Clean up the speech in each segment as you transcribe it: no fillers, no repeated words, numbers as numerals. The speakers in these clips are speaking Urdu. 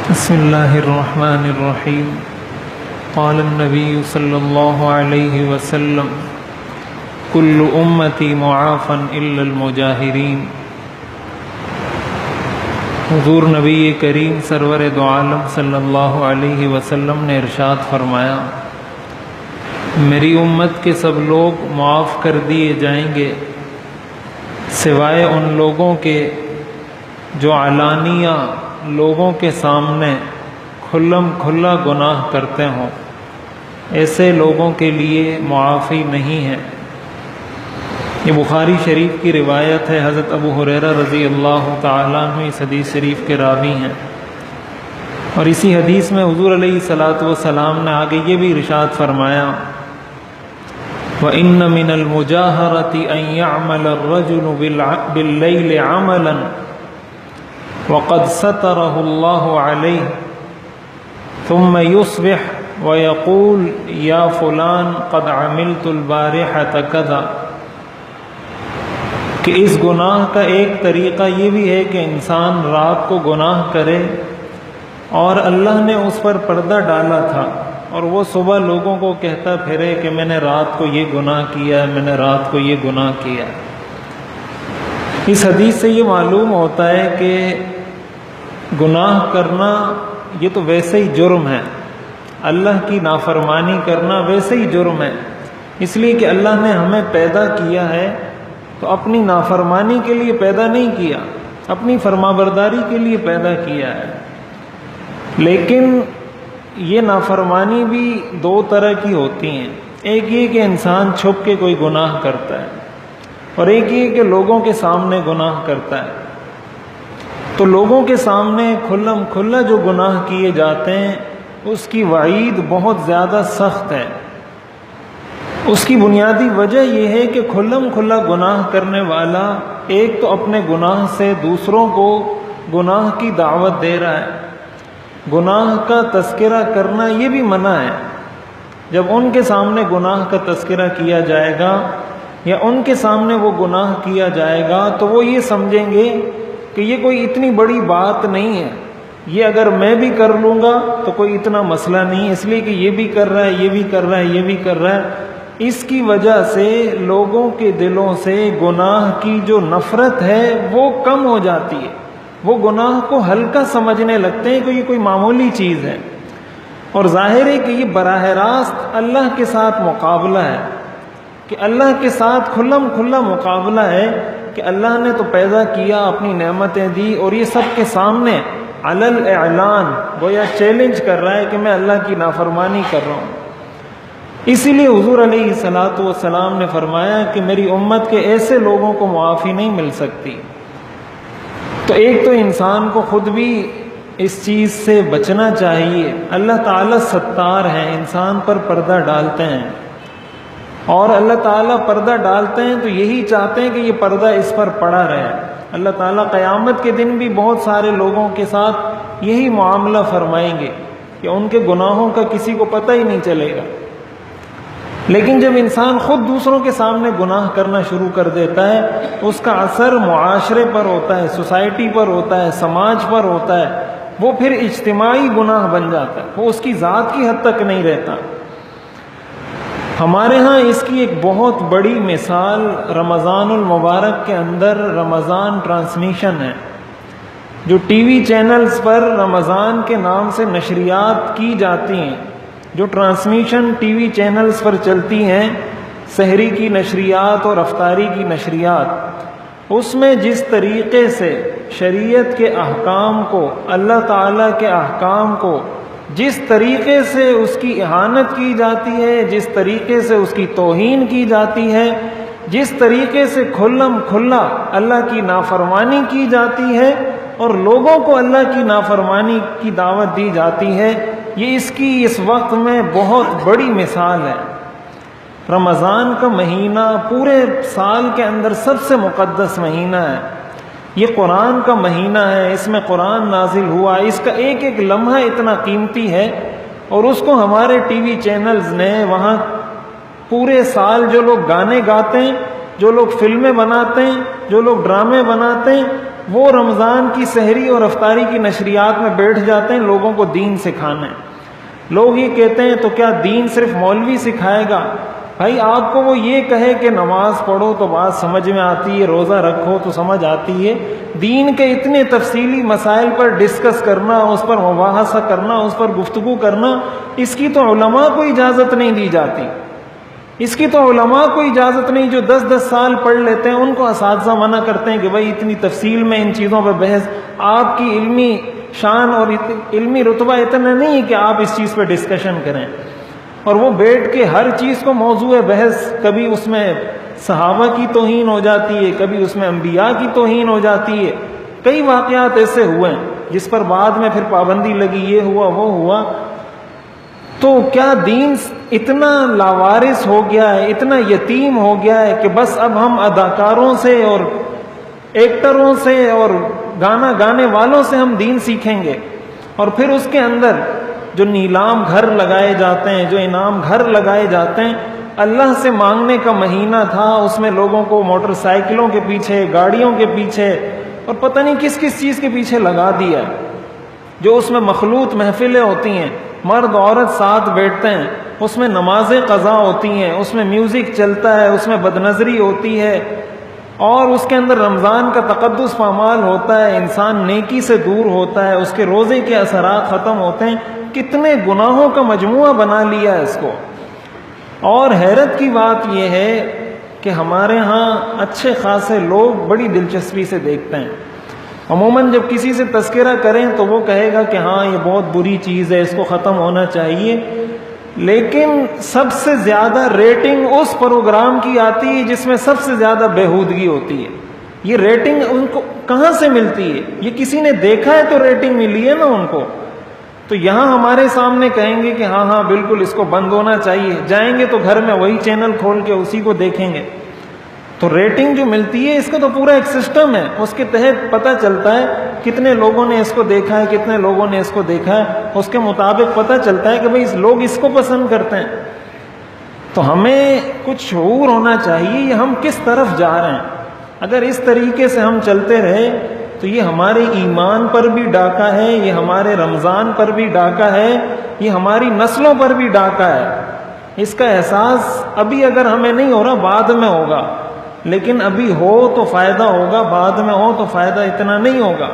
بسم اللہ الرحمن الرحیم قال النبی صلی اللہ علیہ وسلم کل امتی معافا الا المجاہرین۔ حضور نبی کریم سرور دو عالم صلی اللہ علیہ وسلم نے ارشاد فرمایا، میری امت کے سب لوگ معاف کر دیے جائیں گے سوائے ان لوگوں کے جو علانیہ لوگوں کے سامنے کھلم کھلا گناہ کرتے ہوں، ایسے لوگوں کے لیے معافی نہیں ہے۔ یہ بخاری شریف کی روایت ہے، حضرت ابو ہریرہ رضی اللہ تعالیٰ عنہ اس حدیث شریف کے راوی ہیں، اور اسی حدیث میں حضور علیہ الصلاۃ والسلام نے آگے یہ بھی ارشاد فرمایا، وَإِنَّ مِنَ الْمُجَاهَرَةِ أَن يَعْمَلَ الرَّجُلُ بِاللَّيْلِ عَمَلًا وَقَدْ سَتَرَهُ اللَّهُ عَلَيْهِ ثُمَّ يُصْبِحُ وَيَقُولُ يَا فُلَانُ قَدْ عَمِلْتُ الْبَارِحَةَ كَذَا، کہ اس گناہ کا ایک طریقہ یہ بھی ہے کہ انسان رات کو گناہ کرے اور اللہ نے اس پر پردہ ڈالا تھا، اور وہ صبح لوگوں کو کہتا پھرے کہ میں نے رات کو یہ گناہ کیا ہے، میں نے رات کو یہ گناہ کیا ہے۔ اس حدیث سے یہ معلوم ہوتا ہے کہ گناہ کرنا یہ تو ویسے ہی جرم ہے، اللہ کی نافرمانی کرنا ویسے ہی جرم ہے، اس لیے کہ اللہ نے ہمیں پیدا کیا ہے تو اپنی نافرمانی کے لیے پیدا نہیں کیا، اپنی فرمانبرداری کے لیے پیدا کیا ہے۔ لیکن یہ نافرمانی بھی دو طرح کی ہوتی ہیں، ایک یہ کہ انسان چھپ کے کوئی گناہ کرتا ہے، اور ایک یہ کہ لوگوں کے سامنے گناہ کرتا ہے۔ تو لوگوں کے سامنے کھلم کھلا جو گناہ کیے جاتے ہیں اس کی وعید بہت زیادہ سخت ہے۔ اس کی بنیادی وجہ یہ ہے کہ کھلم کھلا گناہ کرنے والا ایک تو اپنے گناہ سے دوسروں کو گناہ کی دعوت دے رہا ہے، گناہ کا تذکرہ کرنا یہ بھی منع ہے۔ جب ان کے سامنے گناہ کا تذکرہ کیا جائے گا یا ان کے سامنے وہ گناہ کیا جائے گا تو وہ یہ سمجھیں گے کہ یہ کوئی اتنی بڑی بات نہیں ہے، یہ اگر میں بھی کر لوں گا تو کوئی اتنا مسئلہ نہیں، اس لیے کہ یہ بھی کر رہا ہے، یہ بھی کر رہا ہے، یہ بھی کر رہا ہے۔ اس کی وجہ سے لوگوں کے دلوں سے گناہ کی جو نفرت ہے وہ کم ہو جاتی ہے، وہ گناہ کو ہلکا سمجھنے لگتے ہیں کہ یہ کوئی معمولی چیز ہے۔ اور ظاہر ہے کہ یہ براہ راست اللہ کے ساتھ مقابلہ ہے، کہ اللہ کے ساتھ کھلم کھلا مقابلہ ہے کہ اللہ نے تو پیدا کیا، اپنی نعمتیں دی، اور یہ سب کے سامنے علل اعلان گویا چیلنج کر رہا ہے کہ میں اللہ کی نافرمانی کر رہا ہوں۔ اسی لیے حضور علیہ الصلاۃ والسلام نے فرمایا کہ میری امت کے ایسے لوگوں کو معافی نہیں مل سکتی۔ تو ایک تو انسان کو خود بھی اس چیز سے بچنا چاہیے۔ اللہ تعالیٰ ستار ہیں، انسان پر پردہ ڈالتے ہیں، اور اللہ تعالیٰ پردہ ڈالتے ہیں تو یہی چاہتے ہیں کہ یہ پردہ اس پر پڑا رہے۔ اللہ تعالیٰ قیامت کے دن بھی بہت سارے لوگوں کے ساتھ یہی معاملہ فرمائیں گے کہ ان کے گناہوں کا کسی کو پتہ ہی نہیں چلے گا۔ لیکن جب انسان خود دوسروں کے سامنے گناہ کرنا شروع کر دیتا ہے، اس کا اثر معاشرے پر ہوتا ہے، سوسائٹی پر ہوتا ہے، سماج پر ہوتا ہے، وہ پھر اجتماعی گناہ بن جاتا ہے، وہ اس کی ذات کی حد تک نہیں رہتا۔ ہمارے ہاں اس کی ایک بہت بڑی مثال رمضان المبارک کے اندر رمضان ٹرانسمیشن ہے، جو ٹی وی چینلز پر رمضان کے نام سے نشریات کی جاتی ہیں، جو ٹرانسمیشن ٹی وی چینلز پر چلتی ہیں، سحری کی نشریات اور افطاری کی نشریات، اس میں جس طریقے سے شریعت کے احکام کو، اللہ تعالیٰ کے احکام کو جس طریقے سے اس کی اہانت کی جاتی ہے، جس طریقے سے اس کی توہین کی جاتی ہے، جس طریقے سے کھلم کھلا اللہ کی نافرمانی کی جاتی ہے اور لوگوں کو اللہ کی نافرمانی کی دعوت دی جاتی ہے، یہ اس کی اس وقت میں بہت بڑی مثال ہے۔ رمضان کا مہینہ پورے سال کے اندر سب سے مقدس مہینہ ہے، یہ قرآن کا مہینہ ہے، اس میں قرآن نازل ہوا، اس کا ایک ایک لمحہ اتنا قیمتی ہے، اور اس کو ہمارے ٹی وی چینلز نے وہاں پورے سال جو لوگ گانے گاتے ہیں، جو لوگ فلمیں بناتے ہیں، جو لوگ ڈرامے بناتے ہیں، وہ رمضان کی سحری اور افطاری کی نشریات میں بیٹھ جاتے ہیں لوگوں کو دین سکھانا ہے۔ لوگ یہ کہتے ہیں تو کیا دین صرف مولوی سکھائے گا؟ بھائی آپ کو وہ یہ کہے کہ نماز پڑھو تو بات سمجھ میں آتی ہے، روزہ رکھو تو سمجھ آتی ہے، دین کے اتنے تفصیلی مسائل پر ڈسکس کرنا، اس پر مباحثہ کرنا، اس پر گفتگو کرنا، اس کی تو علماء کو اجازت نہیں دی جاتی۔ اس کی تو علماء کو اجازت نہیں، جو 10 سال پڑھ لیتے ہیں ان کو اساتذہ منع کرتے ہیں کہ بھائی اتنی تفصیل میں ان چیزوں پہ بحث، آپ کی علمی شان اور علمی رتبہ اتنا نہیں ہے کہ آپ اس چیز پہ ڈسکشن کریں۔ اور وہ بیٹھ کے ہر چیز کو موضوع بحث، کبھی اس میں صحابہ کی توہین ہو جاتی ہے، کبھی اس میں انبیاء کی توہین ہو جاتی ہے۔ کئی واقعات ایسے ہوئے ہیں جس پر بعد میں پھر پابندی لگی، یہ ہوا وہ ہوا۔ تو کیا دین اتنا لاوارث ہو گیا ہے، اتنا یتیم ہو گیا ہے کہ بس اب ہم اداکاروں سے اور ایکٹروں سے اور گانا گانے والوں سے ہم دین سیکھیں گے؟ اور پھر اس کے اندر جو نیلام گھر لگائے جاتے ہیں، جو انعام گھر لگائے جاتے ہیں، اللہ سے مانگنے کا مہینہ تھا، اس میں لوگوں کو موٹر سائیکلوں کے پیچھے، گاڑیوں کے پیچھے اور پتہ نہیں کس کس چیز کے پیچھے لگا دیا ہے۔ جو اس میں مخلوط محفلیں ہوتی ہیں، مرد عورت ساتھ بیٹھتے ہیں، اس میں نمازیں قضا ہوتی ہیں، اس میں میوزک چلتا ہے، اس میں بدنظری ہوتی ہے، اور اس کے اندر رمضان کا تقدس پامال ہوتا ہے، انسان نیکی سے دور ہوتا ہے، اس کے روزے کے اثرات ختم ہوتے ہیں۔ کتنے گناہوں کا مجموعہ بنا لیا ہے اس کو۔ اور حیرت کی بات یہ ہے کہ ہمارے ہاں اچھے خاصے لوگ بڑی دلچسپی سے دیکھتے ہیں۔ عموماً جب کسی سے تذکرہ کریں تو وہ کہے گا کہ ہاں یہ بہت بری چیز ہے، اس کو ختم ہونا چاہیے، لیکن سب سے زیادہ ریٹنگ اس پروگرام کی آتی ہے جس میں سب سے زیادہ بےہودگی ہوتی ہے۔ یہ ریٹنگ ان کو کہاں سے ملتی ہے؟ یہ کسی نے دیکھا ہے تو ریٹنگ ملی ہے نا ان کو۔ تو یہاں ہمارے سامنے کہیں گے کہ ہاں ہاں بالکل اس کو بند ہونا چاہیے، جائیں گے تو گھر میں وہی چینل کھول کے اسی کو دیکھیں گے۔ تو ریٹنگ جو ملتی ہے اس کا تو پورا ایک سسٹم ہے، اس کے تحت پتہ چلتا ہے کتنے لوگوں نے اس کو دیکھا ہے، کتنے لوگوں نے اس کو دیکھا ہے، اس کے مطابق پتہ چلتا ہے کہ بھئی لوگ اس کو پسند کرتے ہیں۔ تو ہمیں کچھ شعور ہونا چاہیے یہ ہم کس طرف جا رہے ہیں۔ اگر اس طریقے سے ہم چلتے رہے تو یہ ہمارے ایمان پر بھی ڈاکہ ہے، یہ ہمارے رمضان پر بھی ڈاکہ ہے، یہ ہماری نسلوں پر بھی ڈاکہ ہے۔ اس کا احساس ابھی اگر ہمیں نہیں ہو رہا بعد میں ہوگا، لیکن ابھی ہو تو فائدہ ہوگا، بعد میں ہو تو فائدہ اتنا نہیں ہوگا۔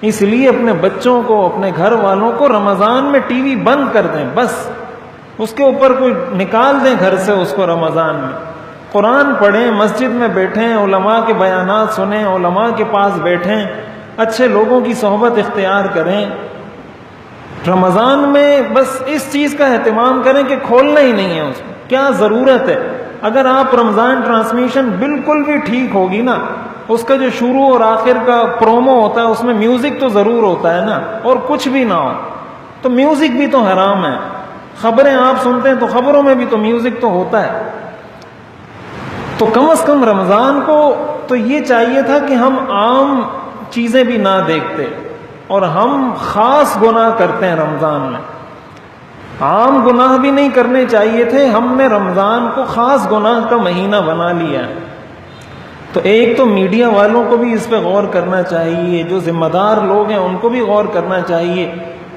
اس لیے اپنے بچوں کو، اپنے گھر والوں کو رمضان میں ٹی وی بند کر دیں، بس اس کے اوپر کوئی نکال دیں گھر سے اس کو رمضان میں۔ قرآن پڑھیں، مسجد میں بیٹھیں، علماء کے بیانات سنیں، علماء کے پاس بیٹھیں، اچھے لوگوں کی صحبت اختیار کریں۔ رمضان میں بس اس چیز کا اہتمام کریں کہ کھولنا ہی نہیں ہے اس میں، کیا ضرورت ہے؟ اگر آپ رمضان ٹرانسمیشن بالکل بھی ٹھیک ہوگی نا، اس کا جو شروع اور آخر کا پرومو ہوتا ہے اس میں میوزک تو ضرور ہوتا ہے نا، اور کچھ بھی نہ ہو تو میوزک بھی تو حرام ہے۔ خبریں آپ سنتے ہیں تو خبروں میں بھی تو میوزک تو ہوتا ہے۔ تو کم از کم رمضان کو تو یہ چاہیے تھا کہ ہم عام چیزیں بھی نہ دیکھتے، اور ہم خاص گناہ کرتے ہیں رمضان میں۔ عام گناہ بھی نہیں کرنے چاہیے تھے، ہم نے رمضان کو خاص گناہ کا مہینہ بنا لیا ہے۔ تو ایک تو میڈیا والوں کو بھی اس پہ غور کرنا چاہیے، جو ذمہ دار لوگ ہیں ان کو بھی غور کرنا چاہیے۔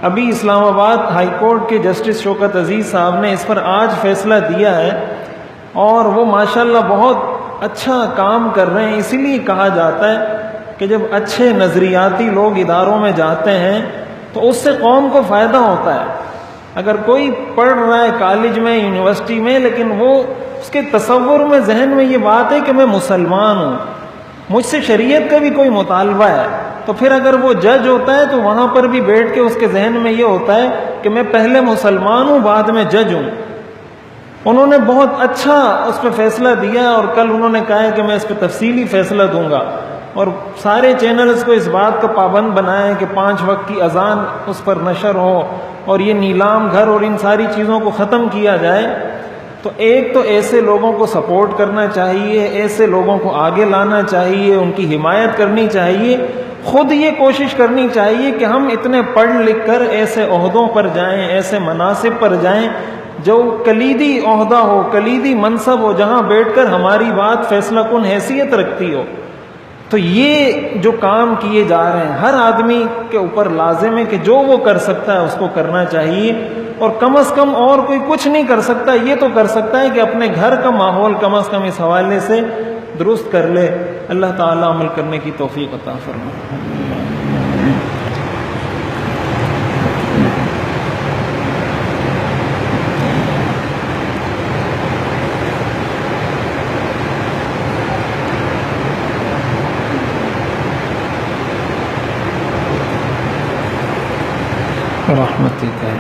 ابھی اسلام آباد ہائی کورٹ کے جسٹس شوکت عزیز صاحب نے اس پر آج فیصلہ دیا ہے، اور وہ ماشاءاللہ بہت اچھا کام کر رہے ہیں۔ اسی لیے کہا جاتا ہے کہ جب اچھے نظریاتی لوگ اداروں میں جاتے ہیں تو اس سے قوم کو فائدہ ہوتا ہے۔ اگر کوئی پڑھ رہا ہے کالج میں، یونیورسٹی میں، لیکن وہ اس کے تصور میں، ذہن میں یہ بات ہے کہ میں مسلمان ہوں، مجھ سے شریعت کا بھی کوئی مطالبہ ہے، تو پھر اگر وہ جج ہوتا ہے تو وہاں پر بھی بیٹھ کے اس کے ذہن میں یہ ہوتا ہے کہ میں پہلے مسلمان ہوں، بعد میں جج ہوں۔ انہوں نے بہت اچھا اس پہ فیصلہ دیا، اور کل انہوں نے کہا ہے کہ میں اس پہ تفصیلی فیصلہ دوں گا، اور سارے چینلز کو اس بات کا پابند بنائیں کہ 5 وقت کی اذان اس پر نشر ہو، اور یہ نیلام گھر اور ان ساری چیزوں کو ختم کیا جائے۔ تو ایک تو ایسے لوگوں کو سپورٹ کرنا چاہیے، ایسے لوگوں کو آگے لانا چاہیے، ان کی حمایت کرنی چاہیے، خود یہ کوشش کرنی چاہیے کہ ہم اتنے پڑھ لکھ کر ایسے عہدوں پر جائیں، ایسے مناصب پر جائیں جو کلیدی عہدہ ہو، کلیدی منصب ہو، جہاں بیٹھ کر ہماری بات فیصلہ کن حیثیت رکھتی ہو۔ تو یہ جو کام کیے جا رہے ہیں ہر آدمی کے اوپر لازم ہے کہ جو وہ کر سکتا ہے اس کو کرنا چاہیے، اور کم از کم اور کوئی کچھ نہیں کر سکتا، یہ تو کر سکتا ہے کہ اپنے گھر کا ماحول کم از کم اس حوالے سے درست کر لے۔ اللہ تعالیٰ عمل کرنے کی توفیق عطا فرمائے۔ رحمتک یا